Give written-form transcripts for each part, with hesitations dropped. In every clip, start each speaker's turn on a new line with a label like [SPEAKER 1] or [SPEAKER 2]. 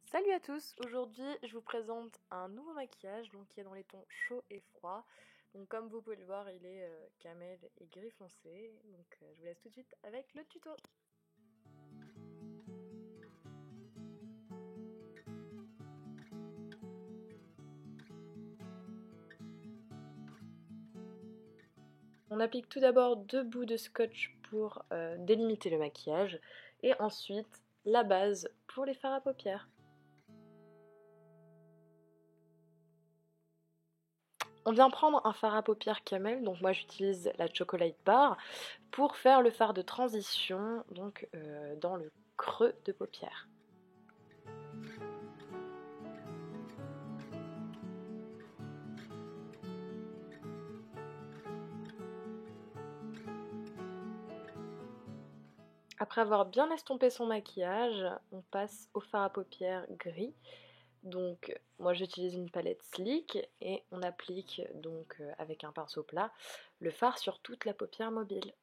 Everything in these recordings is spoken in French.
[SPEAKER 1] Salut à tous, aujourd'hui je vous présente un nouveau maquillage qui est dans les tons chaud et froid. Donc comme vous pouvez le voir, il est camel et gris foncé. Je vous laisse tout de suite avec le tuto. On applique tout d'abord 2 bouts de scotch pour délimiter le maquillage et ensuite la base pour les fards à paupières. On vient prendre un fard à paupières camel, donc moi j'utilise la Chocolate Bar pour faire le fard de transition dans le creux de paupière. Après avoir bien estompé son maquillage, on passe au fard à paupières gris. Donc moi j'utilise une palette Sleek et on applique avec un pinceau plat le fard sur toute la paupière mobile.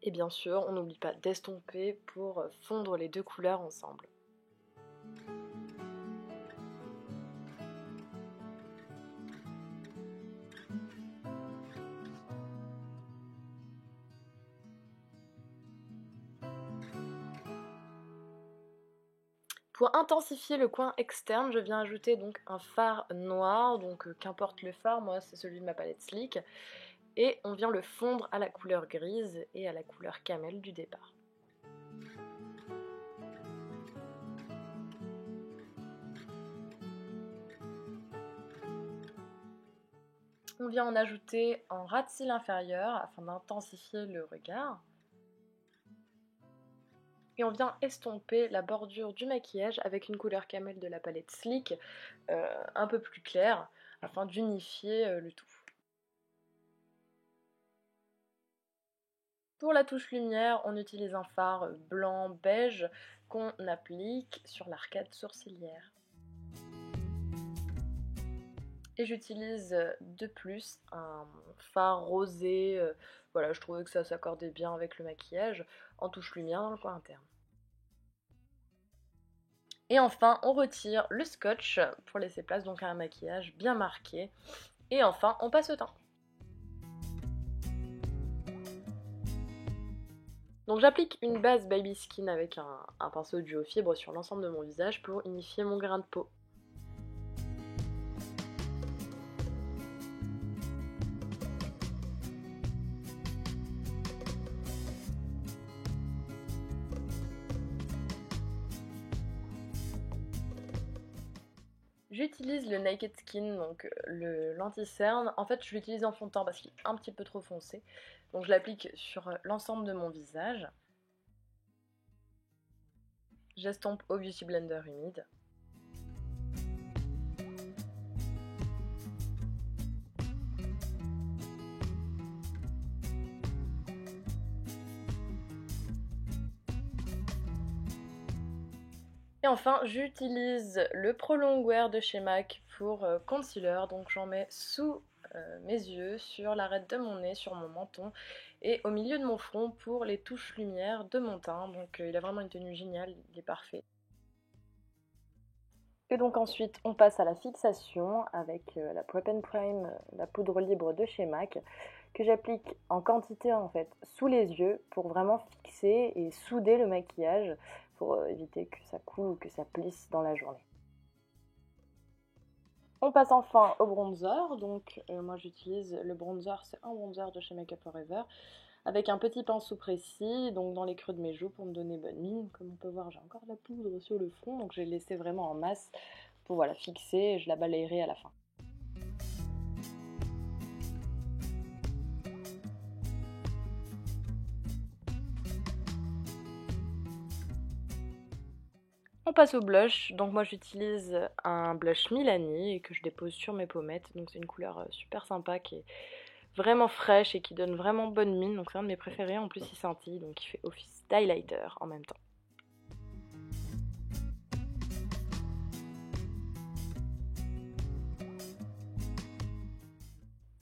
[SPEAKER 1] Et bien sûr, on n'oublie pas d'estomper pour fondre les deux couleurs ensemble. Pour intensifier le coin externe, je viens ajouter donc un fard noir, qu'importe le fard, moi c'est celui de ma palette Sleek, et on vient le fondre à la couleur grise et à la couleur camel du départ. On vient en ajouter en ras de cils inférieur afin d'intensifier le regard. Et on vient estomper la bordure du maquillage avec une couleur camel de la palette Sleek un peu plus claire afin d'unifier le tout. Pour la touche lumière, on utilise un fard blanc beige qu'on applique sur l'arcade sourcilière. Et j'utilise de plus un fard rosé, voilà, je trouvais que ça s'accordait bien avec le maquillage, en touche lumière dans le coin interne. Et enfin, on retire le scotch pour laisser place à un maquillage bien marqué. Et enfin, on passe au teint. Donc j'applique une base Baby Skin avec un pinceau duo fibre sur l'ensemble de mon visage pour unifier mon grain de peau. J'utilise le Naked Skin, l'anti-cerne. En fait, je l'utilise en fond de teint parce qu'il est un petit peu trop foncé. Donc je l'applique sur l'ensemble de mon visage. J'estompe au Beauty Blender humide. Et enfin, j'utilise le Pro Longwear de chez MAC pour concealer. Donc j'en mets sous mes yeux, sur l'arête de mon nez, sur mon menton et au milieu de mon front pour les touches lumière de mon teint. Donc il a vraiment une tenue géniale, il est parfait. Et donc ensuite on passe à la fixation avec la Prep and Prime, la poudre libre de chez MAC, que j'applique en quantité en fait sous les yeux pour vraiment fixer et souder le maquillage pour éviter que ça coule ou que ça plisse dans la journée. On passe enfin au bronzer, moi j'utilise le bronzer, c'est un bronzer de chez Makeup Forever, avec un petit pinceau précis, donc dans les creux de mes joues pour me donner bonne mine. Comme on peut voir, j'ai encore de la poudre sur le front, donc je l'ai laissé vraiment en masse pour voilà, fixer et je la balayerai à la fin. On passe au blush, donc moi j'utilise un blush Milani et que je dépose sur mes pommettes, donc c'est une couleur super sympa qui est vraiment fraîche et qui donne vraiment bonne mine, donc c'est un de mes préférés, en plus il scintille, donc il fait office d'highlighter en même temps.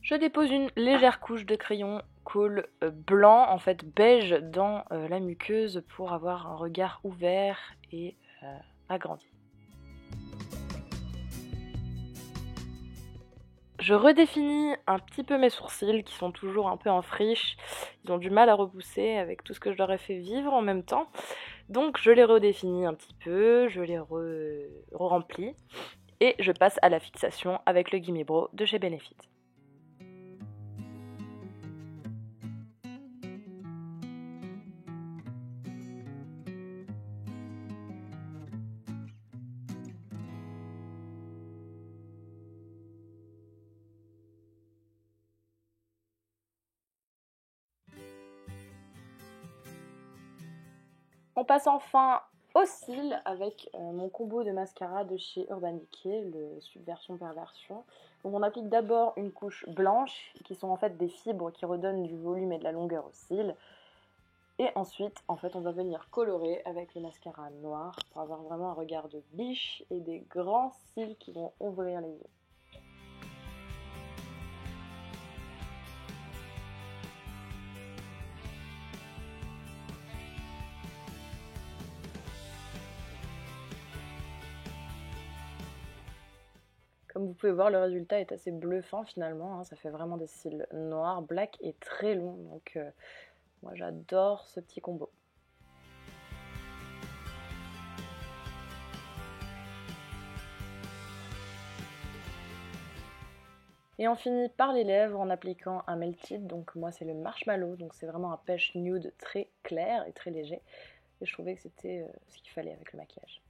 [SPEAKER 1] Je dépose une légère couche de crayon cool blanc, en fait beige, dans la muqueuse pour avoir un regard ouvert et agrandi. Je redéfinis un petit peu mes sourcils qui sont toujours un peu en friche. Ils ont du mal à repousser avec tout ce que je leur ai fait vivre en même temps. Donc je les redéfinis un petit peu, je les re-remplis et je passe à la fixation avec le Gimme Brow de chez Benefit. On passe enfin aux cils avec mon combo de mascara de chez Urban Decay, le Subversion Perversion. Donc on applique d'abord une couche blanche, qui sont en fait des fibres qui redonnent du volume et de la longueur aux cils. Et ensuite, en fait, on va venir colorer avec le mascara noir pour avoir vraiment un regard de biche et des grands cils qui vont ouvrir les yeux. Comme vous pouvez voir, le résultat est assez bluffant finalement, hein. Ça fait vraiment des cils noirs, black et très longs. Donc moi j'adore ce petit combo. Et on finit par les lèvres en appliquant un Melted, donc moi c'est le Marshmallow, donc c'est vraiment un pêche nude très clair et très léger. Et je trouvais que c'était ce qu'il fallait avec le maquillage.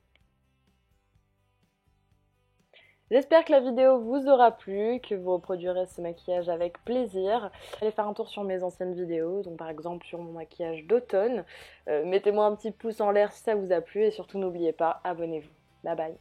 [SPEAKER 1] J'espère que la vidéo vous aura plu, que vous reproduirez ce maquillage avec plaisir. Allez faire un tour sur mes anciennes vidéos, donc par exemple sur mon maquillage d'automne. Mettez-moi un petit pouce en l'air si ça vous a plu et surtout n'oubliez pas, abonnez-vous. Bye bye.